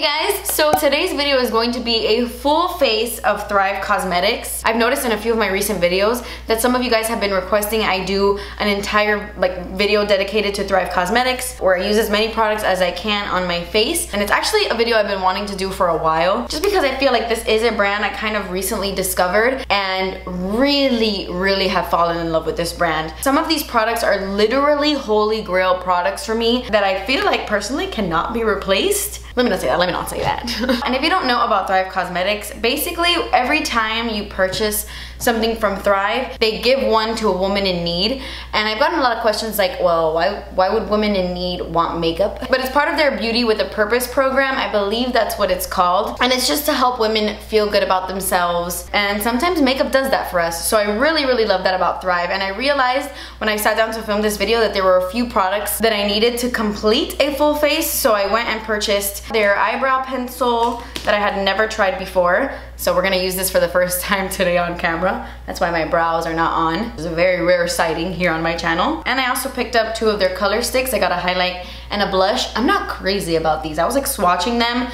Hey guys, so today's video is going to be a full face of Thrive Causemetics. I've noticed in a few of my recent videos that some of you guys have been requesting I do an entire video dedicated to Thrive Causemetics, where I use as many products as I can on my face. And it's actually a video I've been wanting to do for a while, just because I feel like this is a brand I kind of recently discovered and really have fallen in love with this brand. Some of these products are literally holy grail products for me that I feel like personally cannot be replaced. Let me not say that. And if you don't know about Thrive Causemetics, basically every time you purchase something from Thrive, they give one to a woman in need. And I've gotten a lot of questions like, well, why would women in need want makeup? But it's part of their Beauty with a Purpose program. I believe that's what it's called. And it's just to help women feel good about themselves. And sometimes makeup does that for us. So I really love that about Thrive. And I realized when I sat down to film this video that there were a few products that I needed to complete a full face. So I went and purchased their eyebrow pencil that I had never tried before. So we're gonna use this for the first time today on camera. That's why my brows are not on. It's a very rare sighting here on my channel. And I also picked up two of their color sticks. I got a highlight and a blush. I'm not crazy about these. I was like swatching them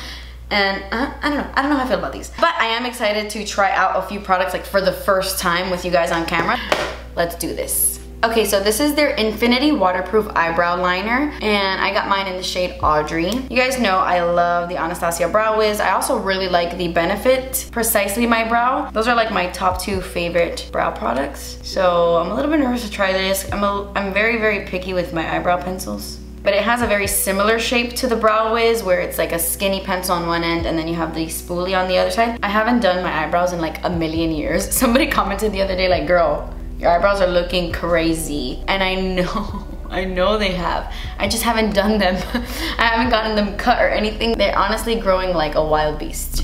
and I don't know how I feel about these. But I am excited to try out a few products like for the first time with you guys on camera. Let's do this. Okay, so this is their Infinity Waterproof Eyebrow Liner, and I got mine in the shade Audrey. You guys know I love the Anastasia Brow Wiz. I also really like the Benefit Precisely My Brow. Those are like my top two favorite brow products. So I'm a little bit nervous to try this. I'm very picky with my eyebrow pencils. But it has a very similar shape to the Brow Wiz, where it's like a skinny pencil on one end and then you have the spoolie on the other side. I haven't done my eyebrows in like a million years. Somebody commented the other day like, girl, your eyebrows are looking crazy. And I know they have. I just haven't done them. I haven't gotten them cut or anything. They're honestly growing like a wild beast.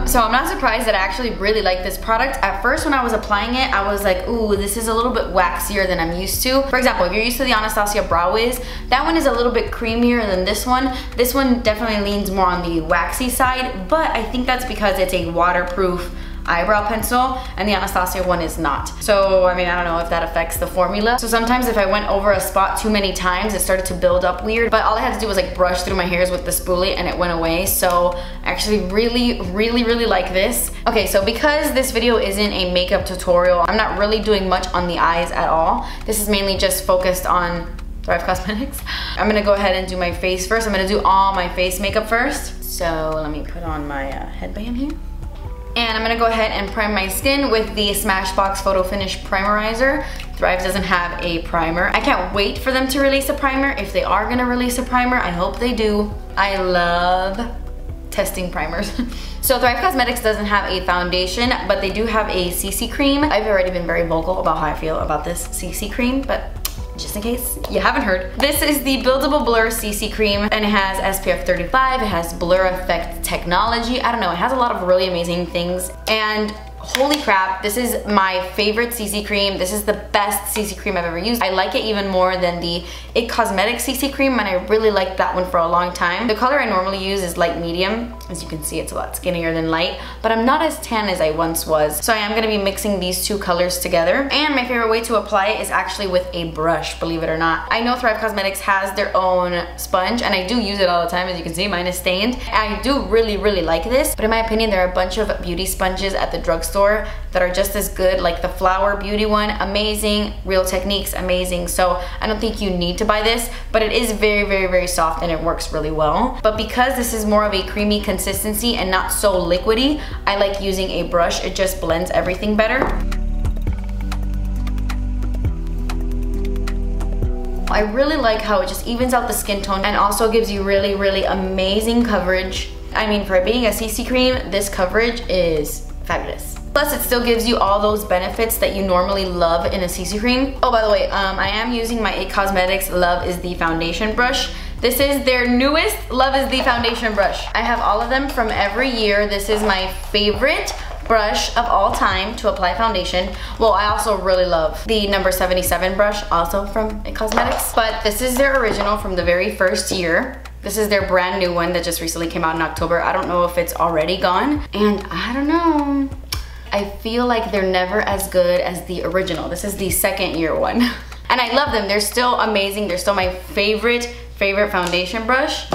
So I'm not surprised that I actually really like this product. At first when I was applying it, I was like, ooh, this is a little bit waxier than I'm used to. For example, if you're used to the Anastasia Brow Wiz, that one is a little bit creamier than this one. This one definitely leans more on the waxy side, but I think that's because it's a waterproof eyebrow pencil and the Anastasia one is not. So I mean, I don't know if that affects the formula. So sometimes if I went over a spot too many times, it started to build up weird, but all I had to do was like brush through my hairs with the spoolie and it went away. So I actually really like this. Okay, so because this video isn't a makeup tutorial, I'm not really doing much on the eyes at all. This is mainly just focused on Thrive Causemetics. I'm gonna go ahead and do my face first. I'm gonna do all my face makeup first. So let me put on my headband here. And I'm gonna go ahead and prime my skin with the Smashbox Photofinish Primerizer. Thrive doesn't have a primer. I can't wait for them to release a primer. If they are gonna release a primer, I hope they do. I love testing primers. So Thrive Causemetics doesn't have a foundation, but they do have a CC cream. I've already been very vocal about how I feel about this CC cream, but just in case you haven't heard. This is the Buildable Blur CC Cream, and it has SPF 35, it has blur effect technology. I don't know, it has a lot of really amazing things. And holy crap, this is my favorite CC cream. This is the best CC cream I've ever used. I like it even more than the Causemetics CC cream, and I really liked that one for a long time. The color I normally use is light medium. As you can see, it's a lot skinnier than light, but I'm not as tan as I once was. So I am gonna be mixing these two colors together. And my favorite way to apply it is actually with a brush, believe it or not. I know Thrive Causemetics has their own sponge, and I do use it all the time. As you can see, mine is stained. I do really like this, but in my opinion, there are a bunch of beauty sponges at the drugstore that are just as good, like the Flower Beauty one, amazing. Real Techniques, amazing. So I don't think you need to buy this, but it is very soft and it works really well. But because this is more of a creamy consistency and not so liquidy, I like using a brush. It just blends everything better. I really like how it just evens out the skin tone and also gives you really amazing coverage. I mean, for being a CC cream, this coverage is fabulous. Plus, it still gives you all those benefits that you normally love in a CC cream. Oh, by the way, I am using my Causemetics Love is the Foundation brush. This is their newest Love is the Foundation brush. I have all of them from every year. This is my favorite brush of all time to apply foundation. Well, I also really love the number 77 brush, also from Causemetics. But this is their original from the very first year. This is their brand new one that just recently came out in October. I don't know if it's already gone. And I don't know. I feel like they're never as good as the original. This is the second year one. And I love them. They're still amazing. They're still my favorite foundation brush.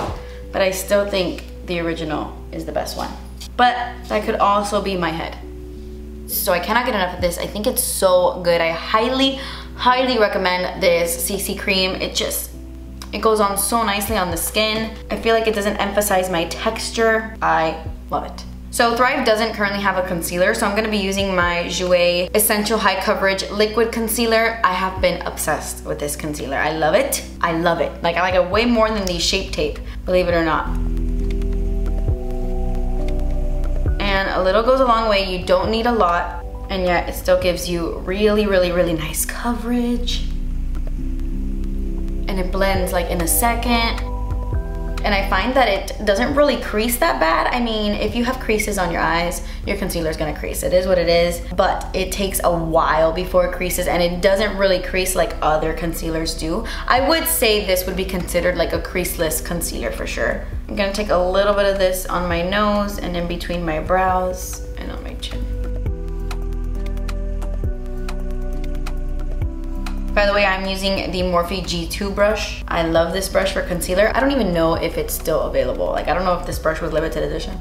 But I still think the original is the best one. But that could also be my head. So I cannot get enough of this. I think it's so good. I highly recommend this CC cream. It goes on so nicely on the skin. I feel like it doesn't emphasize my texture. I love it. So Thrive doesn't currently have a concealer, so I'm gonna be using my Jouer Essential High Coverage Liquid Concealer. I have been obsessed with this concealer. I love it. I love it. Like, I like it way more than the Shape Tape, believe it or not. And a little goes a long way. You don't need a lot, and yet it still gives you really nice coverage. And it blends like in a second. And I find that it doesn't really crease that bad. I mean, if you have creases on your eyes, your concealer is gonna crease. It is what it is, but it takes a while before it creases, and it doesn't really crease like other concealers do. I would say this would be considered like a creaseless concealer for sure. I'm gonna take a little bit of this on my nose and in between my brows and on my chin. By the way, I'm using the Morphe G2 brush. I love this brush for concealer. I don't even know if it's still available. Like, I don't know if this brush was limited edition.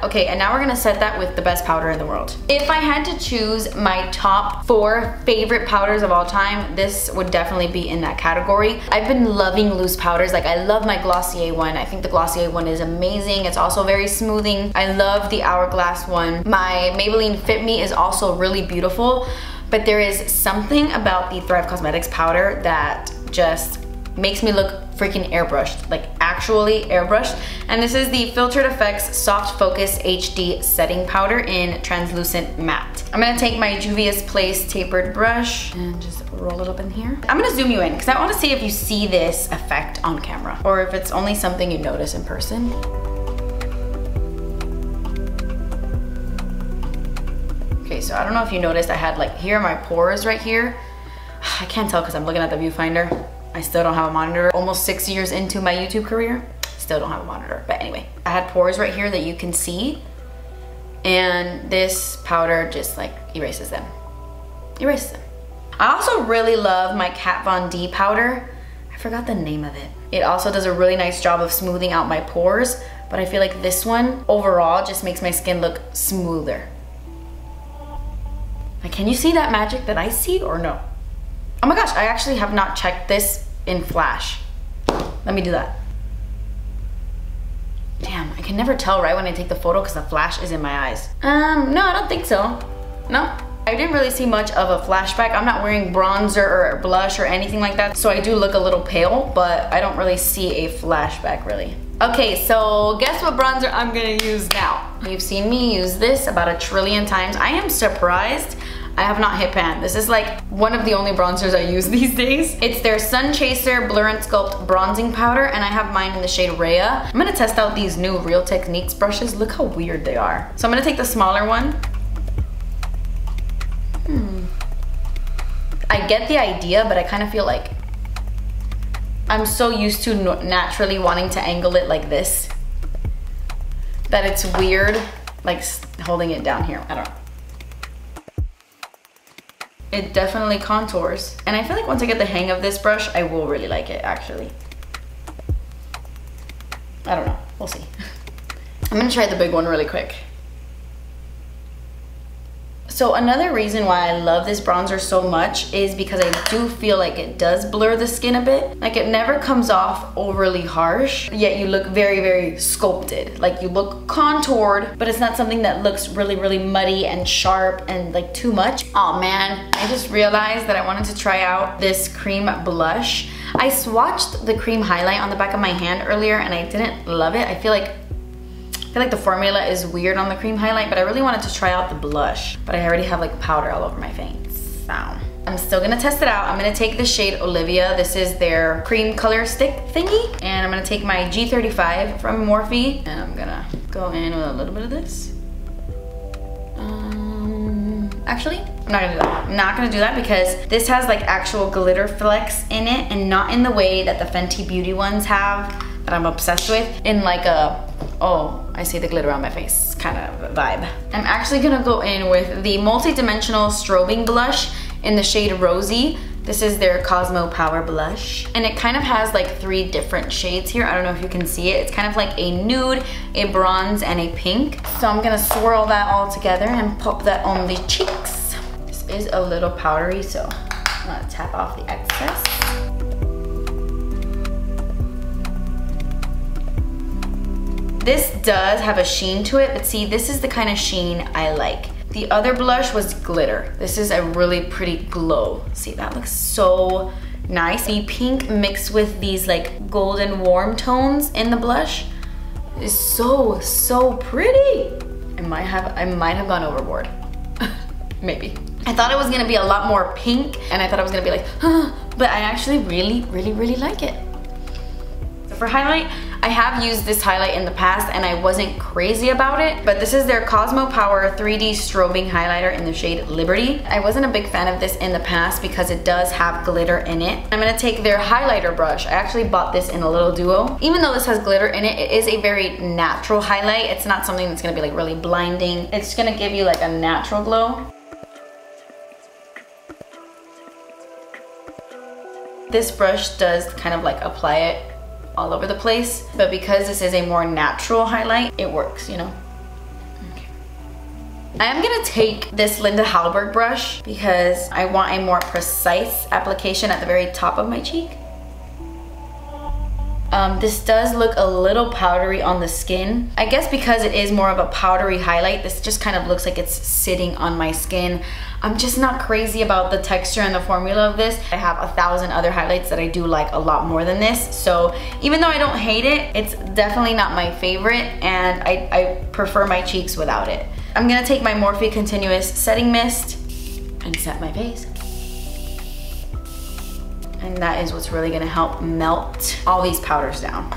Okay, and now we're gonna set that with the best powder in the world. If I had to choose my top 4 favorite powders of all time, this would definitely be in that category. I've been loving loose powders. Like, I love my Glossier one. I think the Glossier one is amazing. It's also very smoothing. I love the Hourglass one. My Maybelline Fit Me is also really beautiful. But there is something about the Thrive Causemetics powder that just makes me look freaking airbrushed, like actually airbrushed. And this is the Filtered Effects Soft Focus HD Setting Powder in Translucent Matte. I'm gonna take my Juvia's Place tapered brush and just roll it up in here. I'm gonna zoom you in because I wanna see if you see this effect on camera or if it's only something you notice in person. Okay, so I don't know if you noticed, I had like, here are my pores right here. I can't tell because I'm looking at the viewfinder. I still don't have a monitor. Almost 6 years into my YouTube career, still don't have a monitor. But anyway, I had pores right here that you can see. And this powder just like erases them. Erases them. I also really love my Kat Von D powder. I forgot the name of it. It also does a really nice job of smoothing out my pores. But I feel like this one overall just makes my skin look smoother. Like, can you see that magic that I see or no? Oh my gosh, I actually have not checked this in flash. Let me do that. Damn, I can never tell right when I take the photo because the flash is in my eyes. No, I don't think so. No, I didn't really see much of a flashback. I'm not wearing bronzer or blush or anything like that, so I do look a little pale, but I don't really see a flashback really. Okay, so guess what bronzer I'm gonna use now? You've seen me use this about 1 trillion times. I am surprised I have not hit pan. This is like one of the only bronzers I use these days. It's their Sun Chaser Blur and Sculpt Bronzing Powder, and I have mine in the shade Rhea. I'm gonna test out these new Real Techniques brushes. Look how weird they are. So I'm gonna take the smaller one. I get the idea, but I kind of feel like I'm so used to naturally wanting to angle it like this that it's weird, like holding it down here. I don't know. It definitely contours. And I feel like once I get the hang of this brush, I will really like it, actually. I don't know, we'll see. I'm gonna try the big one really quick. So another reason why I love this bronzer so much is because I do feel like it does blur the skin a bit. Like, it never comes off overly harsh, yet you look very sculpted. Like, you look contoured, but it's not something that looks really muddy and sharp and like too much. Oh man, I just realized that I wanted to try out this Creme blush. I swatched the Creme highlight on the back of my hand earlier and I didn't love it. I feel like the formula is weird on the Creme highlight, but I really wanted to try out the blush. But I already have like powder all over my face, so I'm still gonna test it out. I'm gonna take the shade Olivia. This is their cream color stick thingy. And I'm gonna take my G35 from Morphe, and I'm gonna go in with a little bit of this. Actually, I'm not gonna do that. I'm not gonna do that because this has like actual glitter flecks in it and not in the way that the Fenty Beauty ones have. that I'm obsessed with in like a, oh, I see the glitter on my face kind of vibe. I'm actually gonna go in with the multi-dimensional strobing blush in the shade Rosie. This is their Cosmo Power Blush. And it kind of has like 3 different shades here. I don't know if you can see it. It's kind of like a nude, a bronze, and a pink. So I'm gonna swirl that all together and pop that on the cheeks. This is a little powdery, so I'm gonna tap off the excess. This does have a sheen to it, but see, this is the kind of sheen I like. The other blush was glitter. This is a really pretty glow. See, that looks so nice. The pink mixed with these like golden warm tones in the blush is so, so pretty. I might have gone overboard. Maybe. I thought it was gonna be a lot more pink and I thought I was gonna be like, huh, but I actually really, really, really like it. So for highlight, I have used this highlight in the past and I wasn't crazy about it, but this is their Cosmo Power 3D Strobing Highlighter in the shade Liberty. I wasn't a big fan of this in the past because it does have glitter in it. I'm gonna take their highlighter brush. I actually bought this in a little duo. Even though this has glitter in it, it is a very natural highlight. It's not something that's gonna be like really blinding. It's gonna give you like a natural glow. This brush does kind of like apply it all over the place, but because this is a more natural highlight, it works, you know? Okay. I am gonna take this Linda Hallberg brush because I want a more precise application at the very top of my cheek. This does look a little powdery on the skin. I guess because it is more of a powdery highlight, this just kind of looks like it's sitting on my skin. I'm just not crazy about the texture and the formula of this. I have 1,000 other highlights that I do like a lot more than this. So even though I don't hate it, it's definitely not my favorite and I prefer my cheeks without it. I'm gonna take my Morphe Continuous Setting Mist and set my face. And that is what's really gonna help melt all these powders down.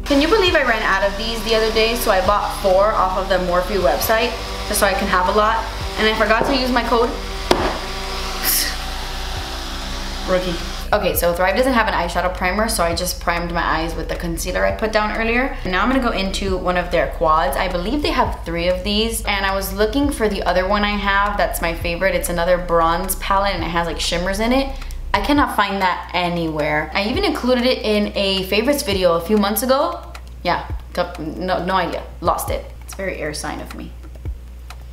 Can you believe I ran out of these the other day? So I bought 4 off of the Morphe website just so I can have a lot. And I forgot to use my code. Rookie. Okay, so Thrive doesn't have an eyeshadow primer, so I just primed my eyes with the concealer I put down earlier. And now I'm gonna go into one of their quads. I believe they have 3 of these, and I was looking for the other one I have that's my favorite. It's another bronze palette and it has like shimmers in it. I cannot find that anywhere. I even included it in a favorites video a few months ago. Yeah, no idea, lost it. It's very air sign of me.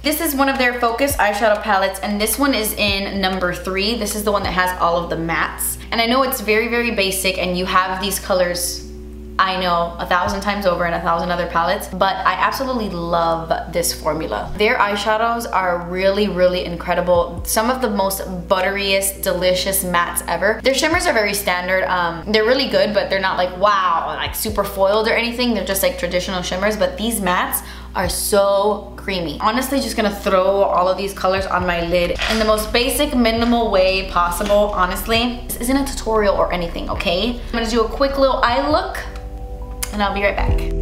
This is one of their Focus eyeshadow palettes, and this one is in number 3. This is the one that has all of the mattes. And I know it's very, very basic and you have these colors, I know, 1,000 times over in 1,000 other palettes, but I absolutely love this formula. Their eyeshadows are really, really incredible. Some of the most butteriest, delicious mattes ever. Their shimmers are very standard. They're really good, but they're not like, wow, like super foiled or anything. They're just like traditional shimmers, but these mattes are so creamy. Honestly, just gonna throw all of these colors on my lid in the most basic, minimal way possible, honestly. This isn't a tutorial or anything, okay? I'm gonna do a quick little eye look, and I'll be right back.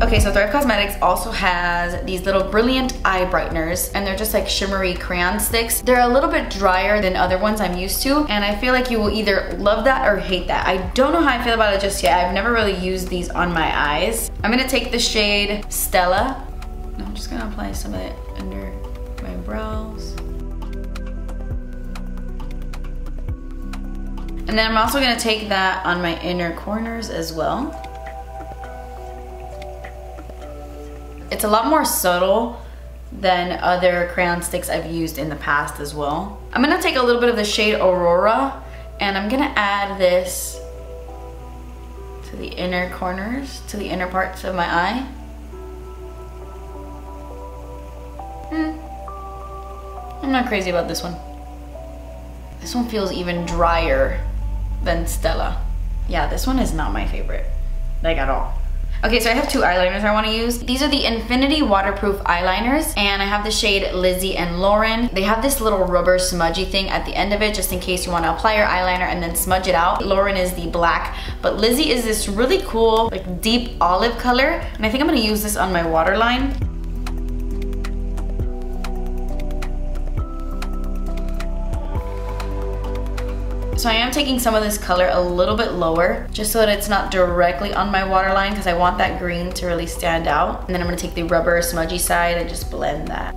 Okay, so Thrive Causemetics also has these little brilliant eye brighteners, and they're just like shimmery crayon sticks. They're a little bit drier than other ones I'm used to, and I feel like you will either love that or hate that. I don't know how I feel about it just yet. I've never really used these on my eyes. I'm gonna take the shade Stella. I'm just gonna apply some of it under my brows. And then I'm also gonna take that on my inner corners as well. It's a lot more subtle than other crayon sticks I've used in the past as well. I'm gonna take a little bit of the shade Aurora and I'm gonna add this to the inner corners, to the inner parts of my eye. I'm not crazy about this one. This one feels even drier than Stella. Yeah, this one is not my favorite, like at all. Okay, so I have two eyeliners I want to use. These are the Infinity waterproof eyeliners, and I have the shade Lizzie and Lauren. They have this little rubber smudgy thing at the end of it, just in case you want to apply your eyeliner and then smudge it out. Lauren is the black, but Lizzie is this really cool, like deep olive color, and I think I'm gonna use this on my waterline. So I am taking some of this color a little bit lower, just so that it's not directly on my waterline, because I want that green to really stand out. And then I'm gonna take the rubber smudgy side and just blend that.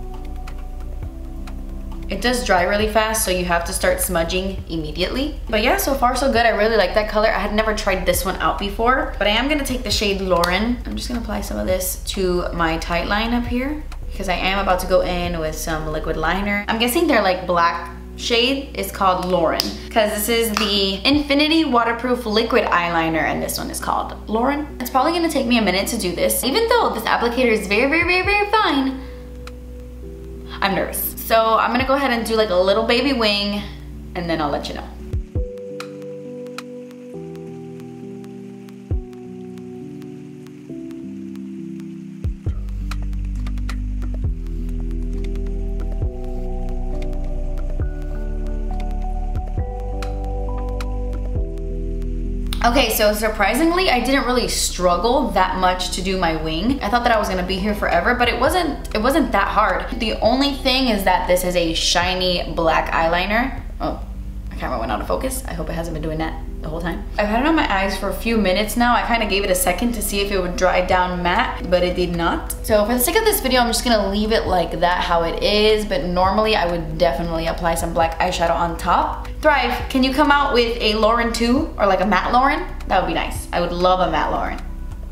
It does dry really fast, so you have to start smudging immediately. But yeah, so far so good. I really like that color. I had never tried this one out before, but I am gonna take the shade Lauren. I'm just gonna apply some of this to my tight line up here, because I am about to go in with some liquid liner. I'm guessing they're like black shade is called Lauren, because this is the Infinity waterproof liquid eyeliner and this one is called Lauren. It's probably gonna take me a minute to do this. Even though this applicator is very, very, very, very fine, I'm nervous. So I'm gonna go ahead and do like a little baby wing and then I'll let you know. Okay, so surprisingly, I didn't really struggle that much to do my wing. I thought that I was gonna be here forever, but it wasn't that hard. The only thing is that this is a shiny black eyeliner. Oh, my camera went out of focus. I hope it hasn't been doing that the whole time. I've had it on my eyes for a few minutes now. I kind of gave it a second to see if it would dry down matte, but it did not. So for the sake of this video, I'm just gonna leave it like that, how it is, but normally I would definitely apply some black eyeshadow on top. Thrive, can you come out with a Lauren too, or like a matte Lauren? That would be nice. I would love a matte Lauren.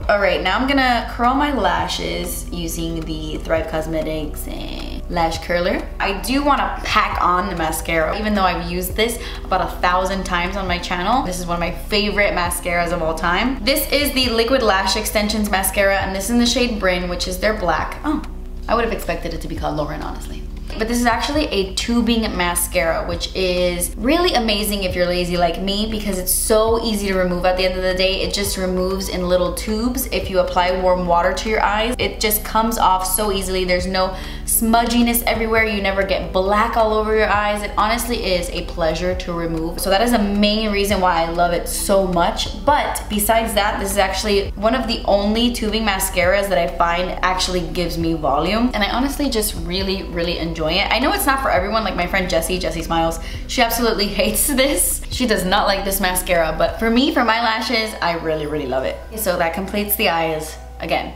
All right, now I'm gonna curl my lashes using the Thrive Causemetics lash curler. I do wanna pack on the mascara, even though I've used this about 1,000 times on my channel. This is one of my favorite mascaras of all time. This is the Liquid Lash Extensions mascara, and this is in the shade Bryn, which is their black. Oh, I would have expected it to be called Lauren, honestly. But this is actually a tubing mascara, which is really amazing if you're lazy like me, because it's so easy to remove at the end of the day. It just removes in little tubes. If you apply warm water to your eyes, it just comes off so easily. There's no smudginess everywhere. You never get black all over your eyes. It honestly is a pleasure to remove. So that is the main reason why I love it so much. But besides that, this is actually one of the only tubing mascaras that I find actually gives me volume. And I honestly just really, really enjoy it. I know it's not for everyone, like my friend Jessie Smiles. She absolutely hates this. She does not like this mascara, but for me, for my lashes, I really, really love it. So that completes the eyes. Again,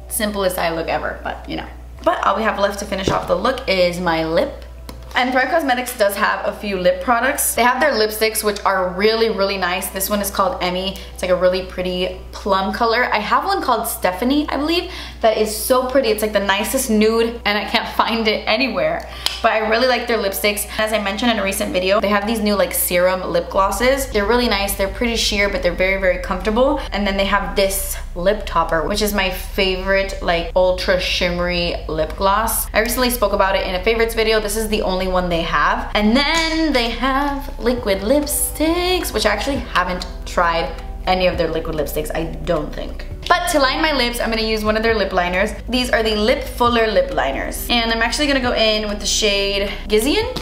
simplest eye look ever, but you know. But all we have left to finish off the look is my lip. And Thrive Causemetics does have a few lip products. They have their lipsticks, which are really, really nice. This one is called Emmy. It's like a really pretty plum color. I have one called Stephanie, I believe, that is so pretty. It's like the nicest nude, and I can't find it anywhere. But I really like their lipsticks. As I mentioned in a recent video, they have these new like serum lip glosses. They're really nice. They're pretty sheer, but they're very, very comfortable. And then they have this lip topper, which is my favorite like ultra shimmery lip gloss. I recently spoke about it in a favorites video. This is the only one they have. And then they have liquid lipsticks, which I actually haven't tried any of their liquid lipsticks, I don't think. But to line my lips, I'm gonna use one of their lip liners. These are the Lip Fuller lip liners. And I'm actually gonna go in with the shade Ghizian.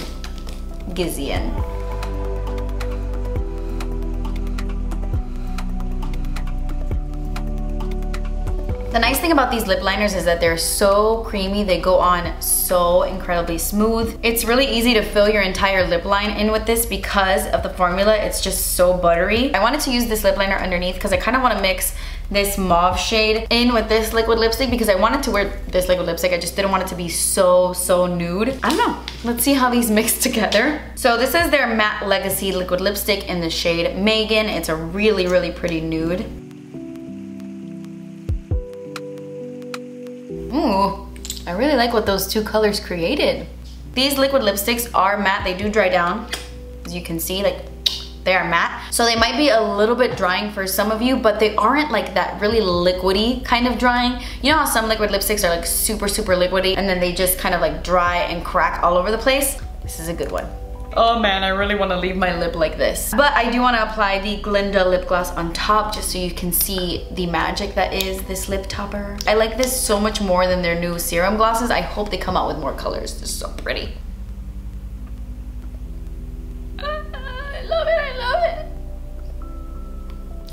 The nice thing about these lip liners is that they're so creamy. They go on so incredibly smooth. It's really easy to fill your entire lip line in with this because of the formula. It's just so buttery. I wanted to use this lip liner underneath because I kind of want to mix this mauve shade in with this liquid lipstick because I wanted to wear this liquid lipstick. I just didn't want it to be so nude. I don't know. Let's see how these mix together. So this is their Matte Legacy liquid lipstick in the shade Meghan. It's a really pretty nude. Ooh, I really like what those two colors created. These liquid lipsticks are matte. They do dry down, as you can see, like they are matte. So they might be a little bit drying for some of you, but they aren't like that really liquidy kind of drying. You know how some liquid lipsticks are like super liquidy and then they just kind of like dry and crack all over the place? This is a good one. Oh man, I really want to leave my lip like this. But I do want to apply the Glinda lip gloss on top just so you can see the magic that is this lip topper. I like this so much more than their new serum glosses. I hope they come out with more colors. This is so pretty. I love it, I love it.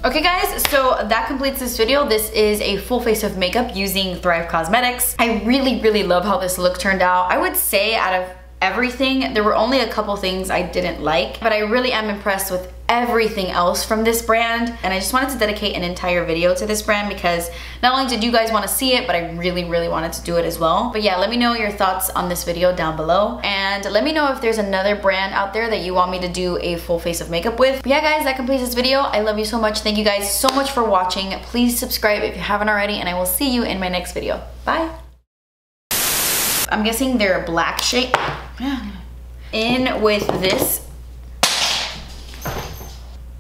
Okay guys, so that completes this video. This is a full face of makeup using Thrive Causemetics. I really love how this look turned out. I would say out of everything, there were only a couple things I didn't like, but I really am impressed with everything else from this brand, and I just wanted to dedicate an entire video to this brand because not only did you guys want to see it, but I really wanted to do it as well. But yeah, let me know your thoughts on this video down below, and let me know if there's another brand out there that you want me to do a full face of makeup with. But yeah guys, that completes this video. I love you so much. Thank you guys so much for watching. Please subscribe if you haven't already, and I will see you in my next video. Bye. I'm guessing they're a black shade. In with this,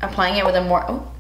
applying it with a more, oh.